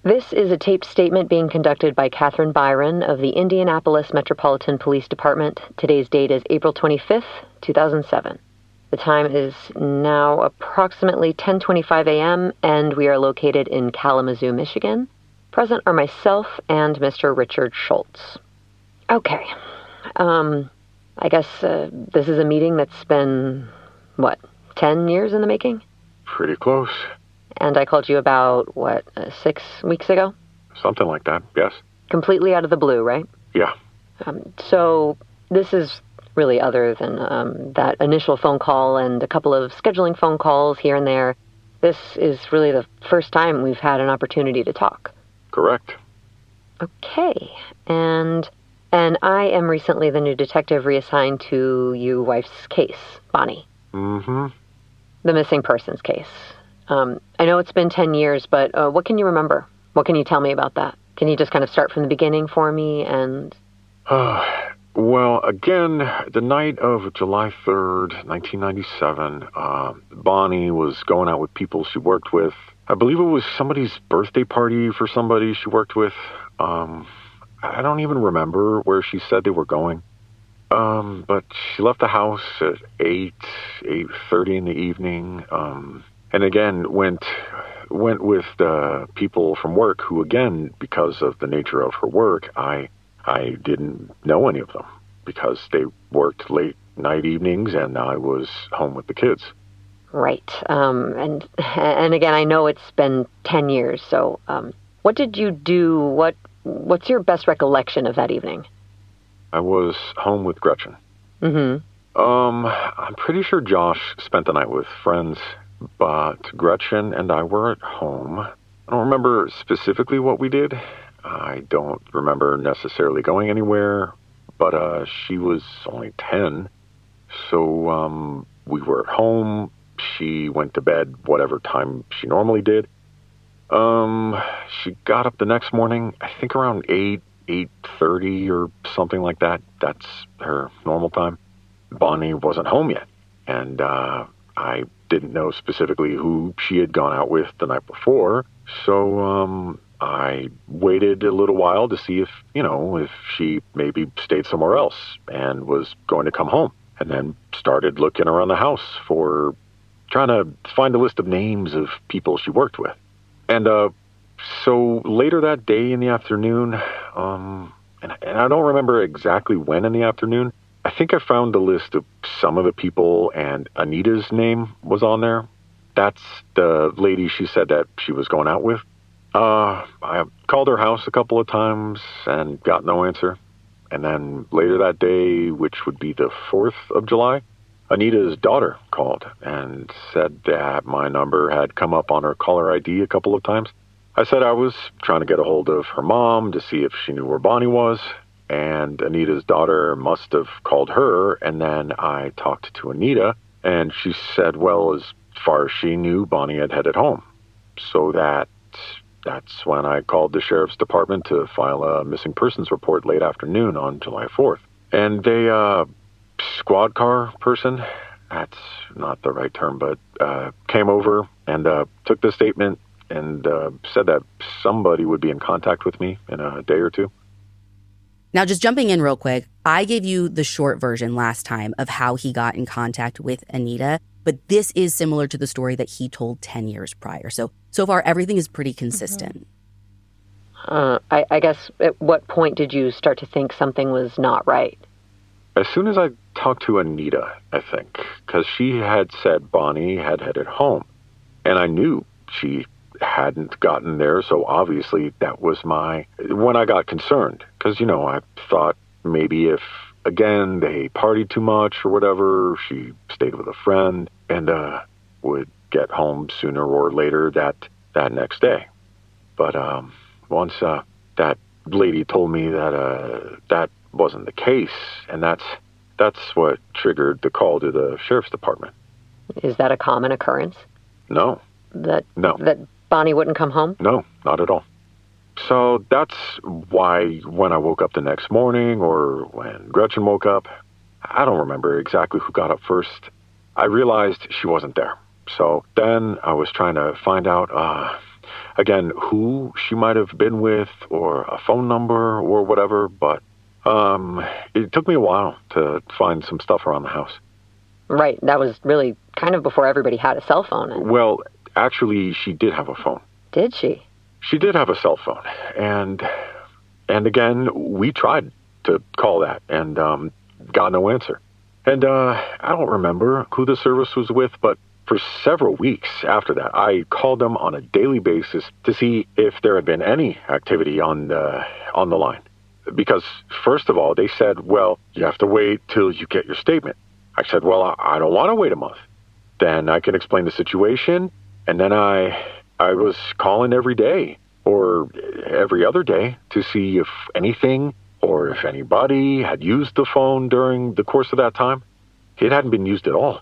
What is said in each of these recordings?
This is a taped statement being conducted by Catherine Byron of the Indianapolis Metropolitan Police Department. Today's date is April 25th, 2007. The time is now approximately 10:25 a.m., and we are located in Kalamazoo, Michigan. Present are myself and Mr. Richard Schultz. Okay. I guess this is a meeting that's been, 10 years in the making? Pretty close. And I called you about, 6 weeks ago? Something like that, yes. Completely out of the blue, right? Yeah. So this is really other than that initial phone call and a couple of scheduling phone calls here and there. This is really the first time we've had an opportunity to talk. Correct. Okay. And I am recently the new detective reassigned to your wife's case, Bonnie. Mm-hmm. The missing persons case. I know it's been 10 years, but what can you remember? What can you tell me about that? Can you just kind of start from the beginning for me and... Well, again, the night of July 3rd, 1997, Bonnie was going out with people she worked with. I believe it was somebody's birthday party for somebody she worked with. I don't even remember where she said they were going. But she left the house at 8:30 in the evening. And again, went with the people from work who, again, because of the nature of her work, I didn't know any of them because they worked late night evenings and I was home with the kids. Right. And again, I know it's been 10 years, so what did you do? What's your best recollection of that evening? I was home with Gretchen. Mm-hmm. I'm pretty sure Josh spent the night with friends, but Gretchen and I were at home. I don't remember specifically what we did. I don't remember necessarily going anywhere, but she was only 10, so we were at home. She went to bed whatever time she normally did. She got up the next morning, I think around 8:30 or something like that. That's her normal time. Bonnie wasn't home yet, and I didn't know specifically who she had gone out with the night before, so I waited a little while to see if she maybe stayed somewhere else and was going to come home, and then started looking around the house for trying to find a list of names of people she worked with. And so later that day in the afternoon, and I don't remember exactly when in the afternoon, I think I found a list of some of the people, and Anita's name was on there. That's the lady she said that she was going out with. I called her house a couple of times and got no answer. And then later that day, which would be the 4th of July, Anita's daughter called and said that my number had come up on her caller ID a couple of times. I said I was trying to get a hold of her mom to see if she knew where Bonnie was, and Anita's daughter must have called her, and then I talked to Anita, and she said, well, as far as she knew, Bonnie had headed home. So that's when I called the sheriff's department to file a missing persons report late afternoon on July 4th. And they, squad car person, that's not the right term, but came over and took the statement and said that somebody would be in contact with me in a day or two. Now, just jumping in real quick, I gave you the short version last time of how he got in contact with Anita, but this is similar to the story that he told 10 years prior. So far, everything is pretty consistent. I guess at what point did you start to think something was not right? As soon as I talked to Anita, I think, because she had said Bonnie had headed home, and I knew she hadn't gotten there, so obviously that was when I got concerned, because, I thought maybe if, again, they partied too much or whatever, she stayed with a friend and would get home sooner or later that next day. But once that lady told me that that wasn't the case, and that's what triggered the call to the sheriff's department. Is that a common occurrence? No. That No. Bonnie wouldn't come home? No, not at all. So that's why when I woke up the next morning, or when Gretchen woke up, I don't remember exactly who got up first. I realized she wasn't there. So then I was trying to find out again, who she might have been with or a phone number or whatever, but it took me a while to find some stuff around the house. Right. That was really kind of before everybody had a cell phone. Well, actually, she did have a phone. Did she? She did have a cell phone. And again, we tried to call that and got no answer. And I don't remember who the service was with, but for several weeks after that, I called them on a daily basis to see if there had been any activity on the line. Because, first of all, they said, well, you have to wait till you get your statement. I said, well, I don't want to wait a month. Then I can explain the situation, and then I was calling every day or every other day to see if anything or if anybody had used the phone during the course of that time. It hadn't been used at all.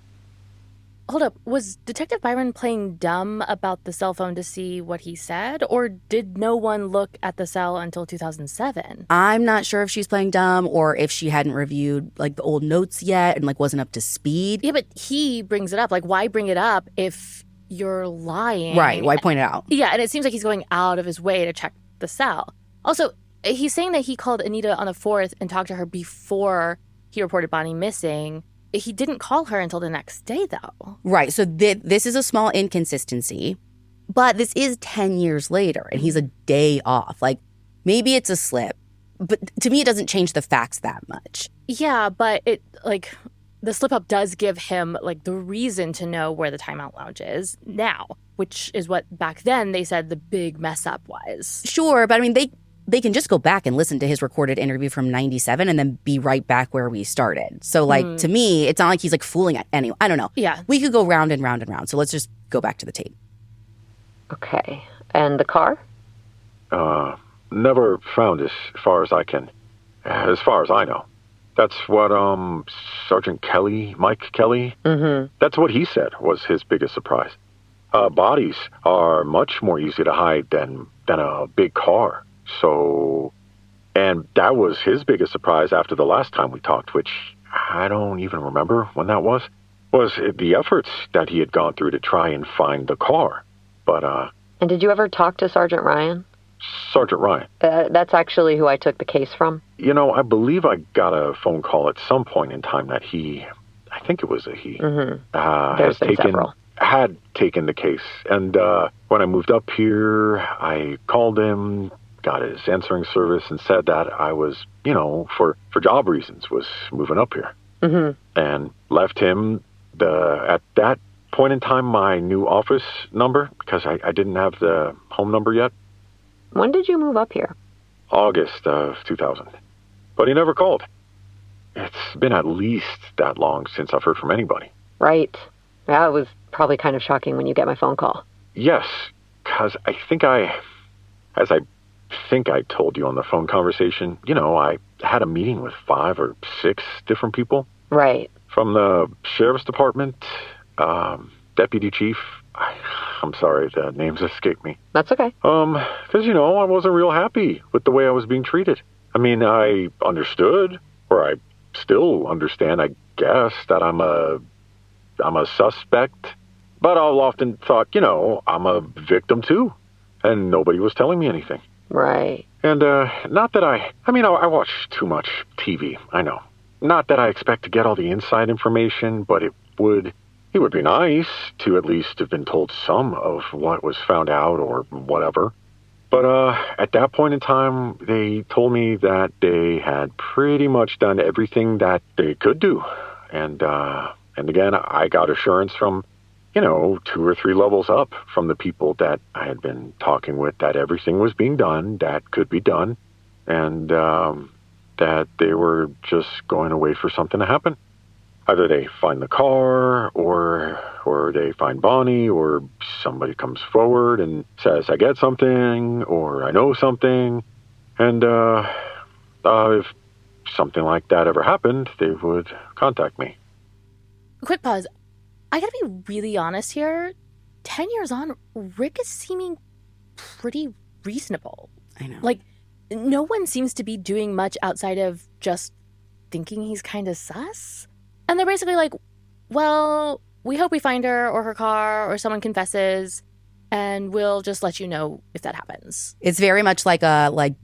Hold up, was Detective Byron playing dumb about the cell phone to see what he said? Or did no one look at the cell until 2007? I'm not sure if she's playing dumb or if she hadn't reviewed like the old notes yet and like wasn't up to speed. Yeah, but he brings it up. Like, why bring it up if you're lying? Right, why point it out? Yeah, and it seems like he's going out of his way to check the cell. Also, he's saying that he called Anita on the 4th and talked to her before he reported Bonnie missing. He didn't call her until the next day, though. Right. So this is a small inconsistency, but this is 10 years later, and he's a day off. Like, maybe it's a slip, but to me, it doesn't change the facts that much. Yeah, but it, like, the slip-up does give him, like, the reason to know where the timeout lounge is now, which is what back then they said the big mess-up was. Sure, but I mean, they can just go back and listen to his recorded interview from 97 and then be right back where we started. So, like, to me, it's not like he's, like, fooling anyone. I don't know. Yeah. We could go round and round and round. So let's just go back to the tape. Okay. And the car? Never found as far as I know. That's what, Sergeant Kelly, Mike Kelly, that's what he said was his biggest surprise. Bodies are much more easy to hide than a big car. So, and that was his biggest surprise after the last time we talked, which I don't even remember when that was the efforts that he had gone through to try and find the car. But, And did you ever talk to Sergeant Ryan? Sergeant Ryan. That's actually who I took the case from. You know, I believe I got a phone call at some point in time that I think it was a he, had taken the case. And when I moved up here, I called him, got his answering service, and said that I was, you know, for job reasons, was moving up here. And left him, at that point in time, my new office number, because I didn't have the home number yet. When did you move up here? August of 2000. But he never called. It's been at least that long since I've heard from anybody. Right. Yeah, it was probably kind of shocking when you get my phone call. Yes, because I think I told you on the phone conversation, you know, I had a meeting with 5 or 6 different people. Right. From the sheriff's department, deputy chief. I'm sorry, the names escape me. That's okay. Because, you know, I wasn't real happy with the way I was being treated. I mean, I understood, or I still understand, I guess, that I'm a suspect, but I'll often thought, you know, I'm a victim too, and nobody was telling me anything. Right. And, not that I watch too much TV, I know. Not that I expect to get all the inside information, but it would be nice to at least have been told some of what was found out or whatever. But at that point in time, they told me that they had pretty much done everything that they could do. And again, I got assurance from, you know, 2 or 3 levels up from the people that I had been talking with that everything was being done that could be done, and that they were just going to wait for something to happen. Either they find the car, or they find Bonnie, or somebody comes forward and says, I get something, or I know something. And if something like that ever happened, they would contact me. Quick pause. I gotta be really honest here. 10 years on, Rick is seeming pretty reasonable. I know. Like, no one seems to be doing much outside of just thinking he's kind of sus. And they're basically like, well, we hope we find her or her car or someone confesses. and we'll just let you know if that happens. It's very much like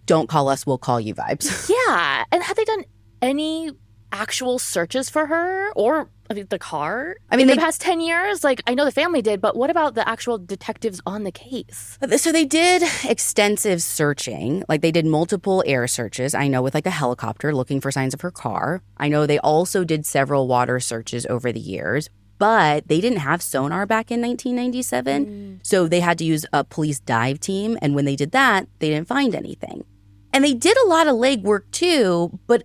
don't call us, we'll call you vibes. Yeah. And have they done any actual searches for her or the car in the past 10 years? Like, I know the family did, but what about the actual detectives on the case? So they did extensive searching. Like, they did multiple air searches, I know, with like a helicopter looking for signs of her car. I know they also did several water searches over the years, but they didn't have sonar back in 1997. So they had to use a police dive team. And when they did that, they didn't find anything. And they did a lot of legwork too, but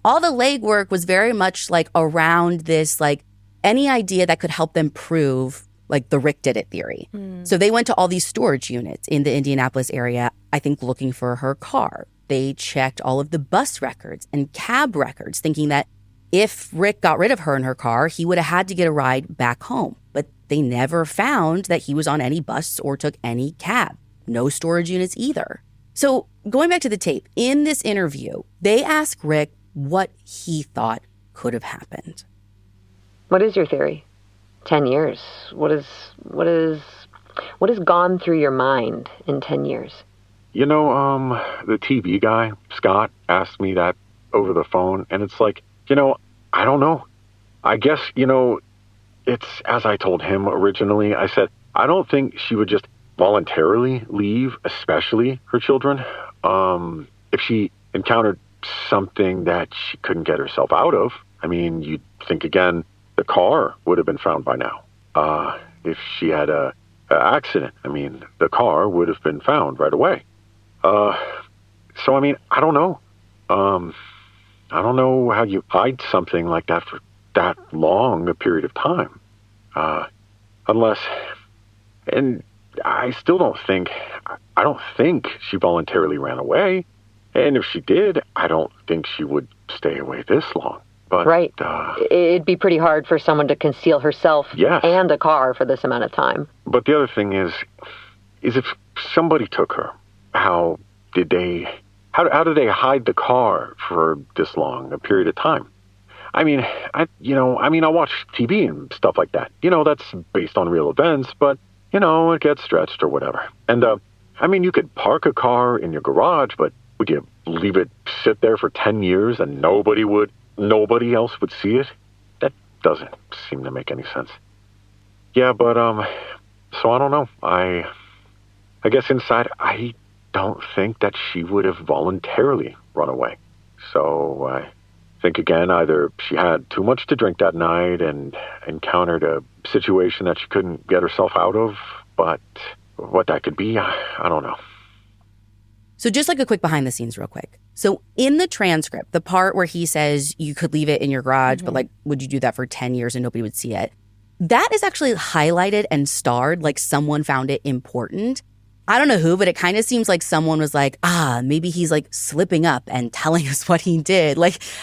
all the legwork was very much like around this, like any idea that could help them prove like the Rick did it theory. So they went to all these storage units in the Indianapolis area, I think looking for her car. They checked all of the bus records and cab records, thinking that if Rick got rid of her and her car, he would have had to get a ride back home. But they never found that he was on any bus or took any cab. No storage units either. So going back to the tape, in this interview, they asked Rick what he thought could have happened. What is your theory? 10 years. What has gone through your mind in 10 years? You know, the TV guy, Scott, asked me that over the phone, and it's like, I don't know. I guess, it's as I told him originally. I said, I don't think she would just voluntarily leave, especially her children. If she encountered something that she couldn't get herself out of, I mean, you'd think again, the car would have been found by now. If she had a accident, I mean, the car would have been found right away. So, I mean, I don't know. I don't know how you hide something like that for that long a period of time. Unless, and I still don't think she voluntarily ran away. And if she did, I don't think she would stay away this long. But, right. It'd be pretty hard for someone to conceal herself and a car for this amount of time. But the other thing is if somebody took her, how did they hide the car for this long a period of time? I mean, I watch TV and stuff like that. That's based on real events, but, it gets stretched or whatever. And, you could park a car in your garage, but would you leave it sit there for 10 years and nobody else would see it? That doesn't seem to make any sense. Yeah, but, so I don't know. I guess inside, I don't think that she would have voluntarily run away. So I think, again, either she had too much to drink that night and encountered a situation that she couldn't get herself out of, but what that could be, I don't know. So just like a quick behind the scenes real quick. So in the transcript, the part where he says you could leave it in your garage, but like, would you do that for 10 years and nobody would see it? That is actually highlighted and starred like someone found it important. I don't know who, but it kind of seems like someone was like, maybe he's like slipping up and telling us what he did.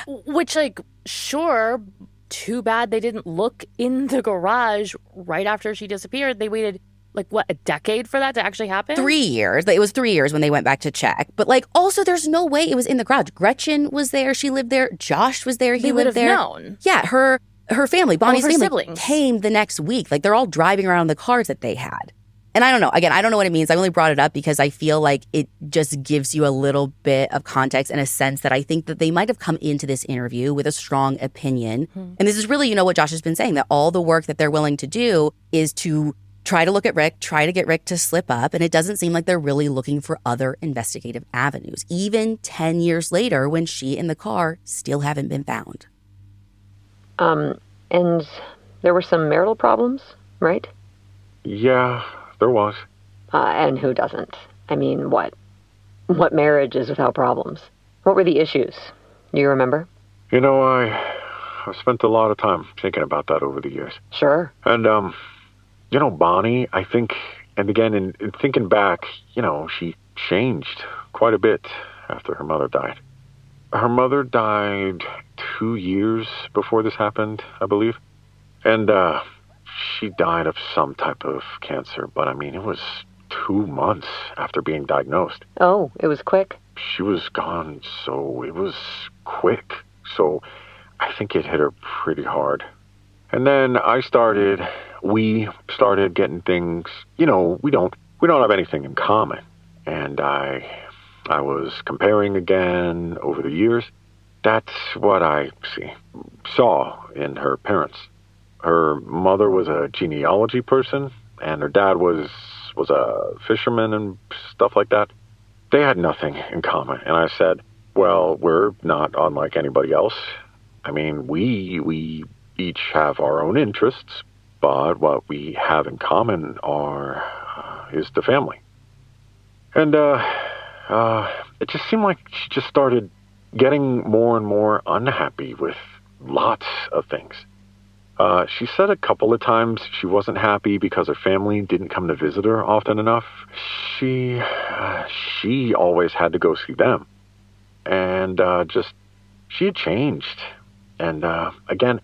Which, sure, too bad they didn't look in the garage right after she disappeared. They waited, a decade for that to actually happen? 3 years. It was 3 years when they went back to check. But, also there's no way it was in the garage. Gretchen was there. She lived there. Josh was there. He lived there. They would have known. Yeah, her family, Bonnie's family, siblings came the next week. They're all driving around the cars that they had. And I don't know. Again, I don't know what it means. I only brought it up because I feel like it just gives you a little bit of context and a sense that I think that they might have come into this interview with a strong opinion. And this is really, what Josh has been saying, that all the work that they're willing to do is to try to look at Rick, try to get Rick to slip up. And it doesn't seem like they're really looking for other investigative avenues, even 10 years later when she and the car still haven't been found. And there were some marital problems, right? Yeah. There was. And who doesn't? I mean, what marriage is without problems? What were the issues? Do you remember? I've spent a lot of time thinking about that over the years. Sure. And, Bonnie, I think, and again, in thinking back, she changed quite a bit after her mother died. Her mother died 2 years before this happened, I believe. And, she died of some type of cancer, but it was 2 months after being diagnosed. Oh, it was quick? She was gone, so it was quick. So I think it hit her pretty hard. And then I started we started getting things, we don't have anything in common. And I was comparing again over the years. That's what I saw in her parents. Her mother was a genealogy person, and her dad was a fisherman and stuff like that. They had nothing in common. And I said, well, we're not unlike anybody else. I mean, we each have our own interests, but what we have in common is the family. And it just seemed like she just started getting more and more unhappy with lots of things. She said a couple of times she wasn't happy because her family didn't come to visit her often enough. She always had to go see them. And she had changed. And again,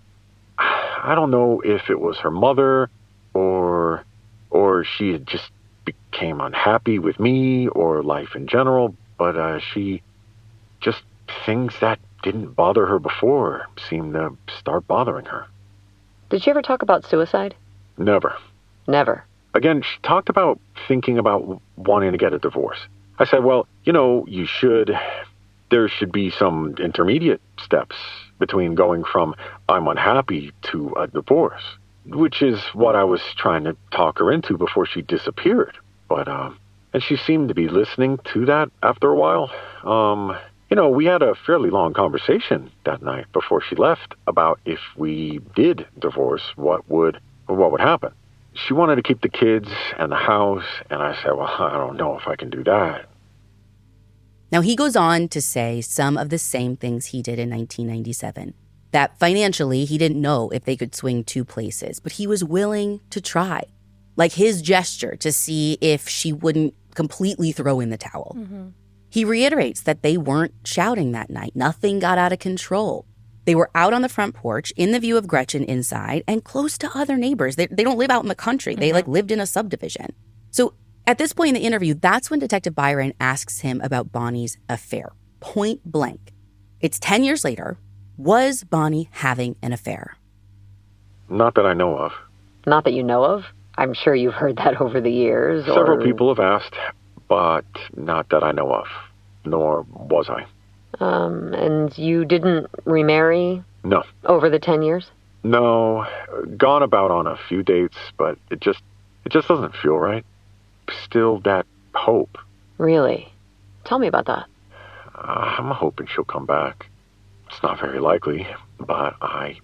I don't know if it was her mother or she had just became unhappy with me or life in general, but she just, things that didn't bother her before seemed to start bothering her. Did she ever talk about suicide? Never. Never. Again, she talked about thinking about wanting to get a divorce. I said, well, there should be some intermediate steps between going from I'm unhappy to a divorce, which is what I was trying to talk her into before she disappeared. But, and she seemed to be listening to that after a while. We had a fairly long conversation that night before she left about if we did divorce, what would happen. She wanted to keep the kids and the house, and I said, well, I don't know if I can do that. Now, he goes on to say some of the same things he did in 1997, that financially he didn't know if they could swing two places, but he was willing to try, like his gesture to see if she wouldn't completely throw in the towel. Mm-hmm. He reiterates that they weren't shouting that night. Nothing got out of control. They were out on the front porch in the view of Gretchen inside and close to other neighbors. They don't live out in the country. Mm-hmm. They lived in a subdivision. So at this point in the interview, that's when Detective Byron asks him about Bonnie's affair, point blank. It's 10 years later. Was Bonnie having an affair? Not that I know of. Not that you know of? I'm sure you've heard that over the years. Several people have asked, but not that I know of, nor was I. And you didn't remarry? No. Over the 10 years? No. Gone about on a few dates, but it just doesn't feel right. Still that hope. Really? Tell me about that. I'm hoping she'll come back. It's not very likely, but I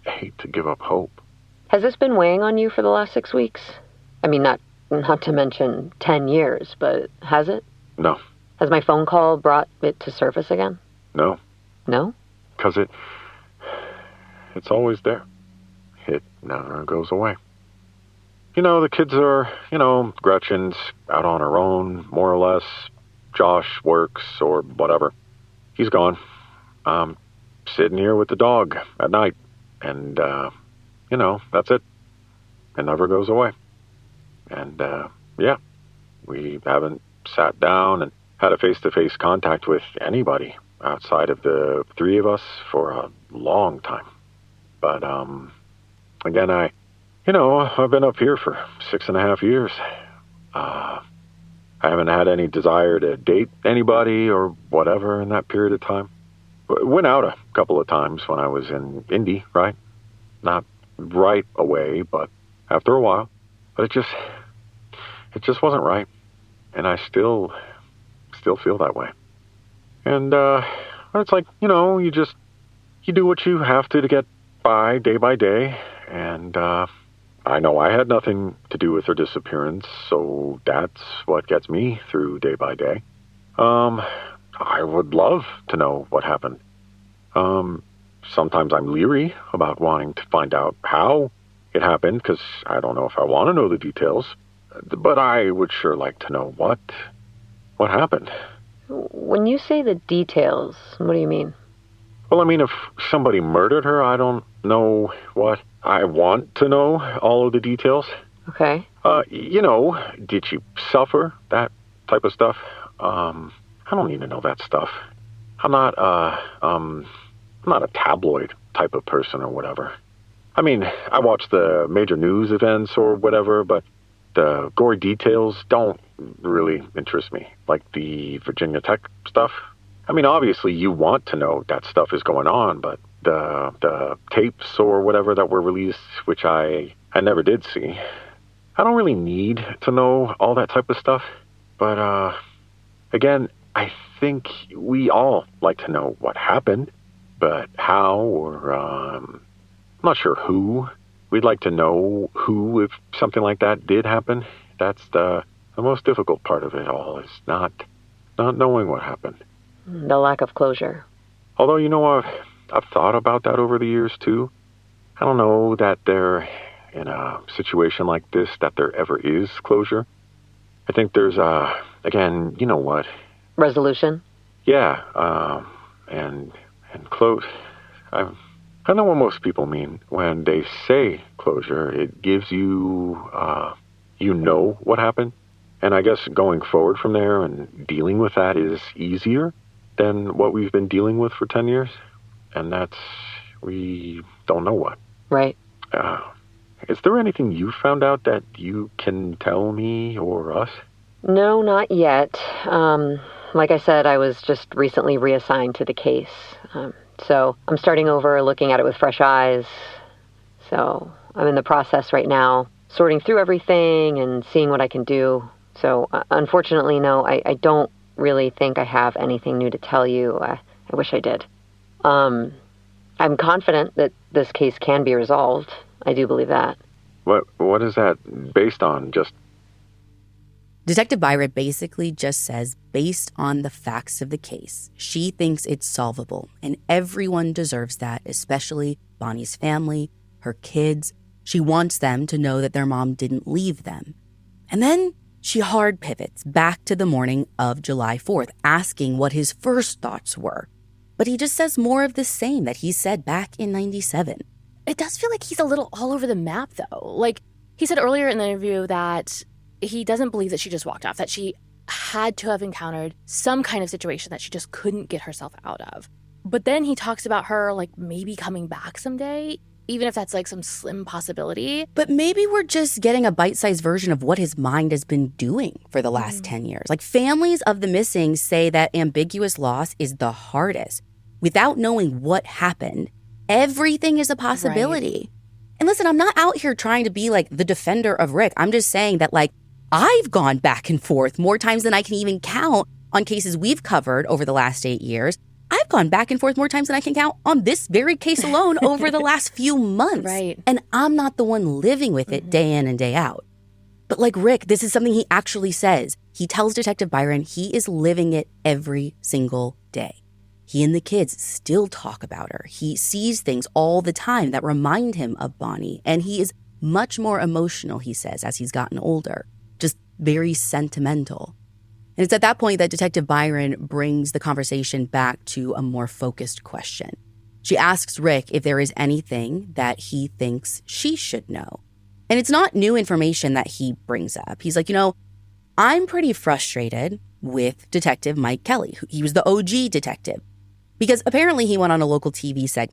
hate to give up hope. Has this been weighing on you for the last 6 weeks? I mean, not to mention 10 years, but has it? No. Has my phone call brought it to surface again? No. No? Because it's always there. It never goes away. The kids are, Gretchen's out on her own, more or less. Josh works or whatever. He's gone. I'm sitting here with the dog at night. And, that's it. It never goes away. And, we haven't sat down and had a face-to-face contact with anybody outside of the three of us for a long time. But, again, I've been up here for 6.5 years. I haven't had any desire to date anybody or whatever in that period of time. Went out a couple of times when I was in Indy, right? Not right away, but after a while. But it just wasn't right. And I still feel that way. And it's like, you do what you have to get by day. And I know I had nothing to do with her disappearance, so that's what gets me through day by day. I would love to know what happened. Sometimes I'm leery about wanting to find out how it happened, because I don't know if I want to know the details. But I would sure like to know what happened. When you say the details, what do you mean? Well, I mean, if somebody murdered her, I don't know what. I want to know all of the details. Okay. Did she suffer? That type of stuff. I don't need to know that stuff. I'm not a tabloid type of person or whatever. I mean, I watch the major news events or whatever, but the gory details don't really interest me, like the Virginia Tech stuff. I mean, obviously you want to know that stuff is going on, but the tapes or whatever that were released, which I never did see, I don't really need to know all that type of stuff. But again, I think we all like to know what happened, but how or I'm not sure who. We'd like to know who, if something like that did happen. That's the most difficult part of it all, is not knowing what happened. The lack of closure. Although, I've thought about that over the years, too. I don't know that there, in a situation like this, that there ever is closure. I think there's, again, you know what? Resolution? Yeah, and close. I know what most people mean when they say closure. It gives you, you know what happened. And I guess going forward from there and dealing with that is easier than what we've been dealing with for 10 years. And that's, we don't know what. Right. Is there anything you found out that you can tell me or us? No, not yet. Like I said, I was just recently reassigned to the case. So I'm starting over, looking at it with fresh eyes. So I'm in the process right now, sorting through everything and seeing what I can do. So unfortunately, no, I don't really think I have anything new to tell you. I wish I did. I'm confident that this case can be resolved. I do believe that. What is that based on? Just Detective Byron basically just says, based on the facts of the case, she thinks it's solvable, and everyone deserves that, especially Bonnie's family, her kids. She wants them to know that their mom didn't leave them. And then she hard pivots back to the morning of July 4th, asking what his first thoughts were. But he just says more of the same that he said back in 97. It does feel like he's a little all over the map, though. Like, he said earlier in the interview that he doesn't believe that she just walked off, that she had to have encountered some kind of situation that she just couldn't get herself out of. But then he talks about her, like, maybe coming back someday, even if that's, like, some slim possibility. But maybe we're just getting a bite-sized version of what his mind has been doing for the last 10 years. Like, families of the missing say that ambiguous loss is the hardest. Without knowing what happened, everything is a possibility. Right. And listen, I'm not out here trying to be, like, the defender of Rick. I'm just saying that, like, I've gone back and forth more times than I can even count on cases we've covered over the last 8 years. I've gone back and forth more times than I can count on this very case alone over the last few months. Right. And I'm not the one living with it day in and day out. But like Rick, this is something he actually says. He tells Detective Byron he is living it every single day. He and the kids still talk about her. He sees things all the time that remind him of Bonnie. And he is much more emotional, he says, as he's gotten older. Just very sentimental. And it's at that point that Detective Byron brings the conversation back to a more focused question. She asks Rick if there is anything that he thinks she should know. And it's not new information that he brings up. He's like, I'm pretty frustrated with Detective Mike Kelly. He was the OG detective. Because apparently he went on a local TV set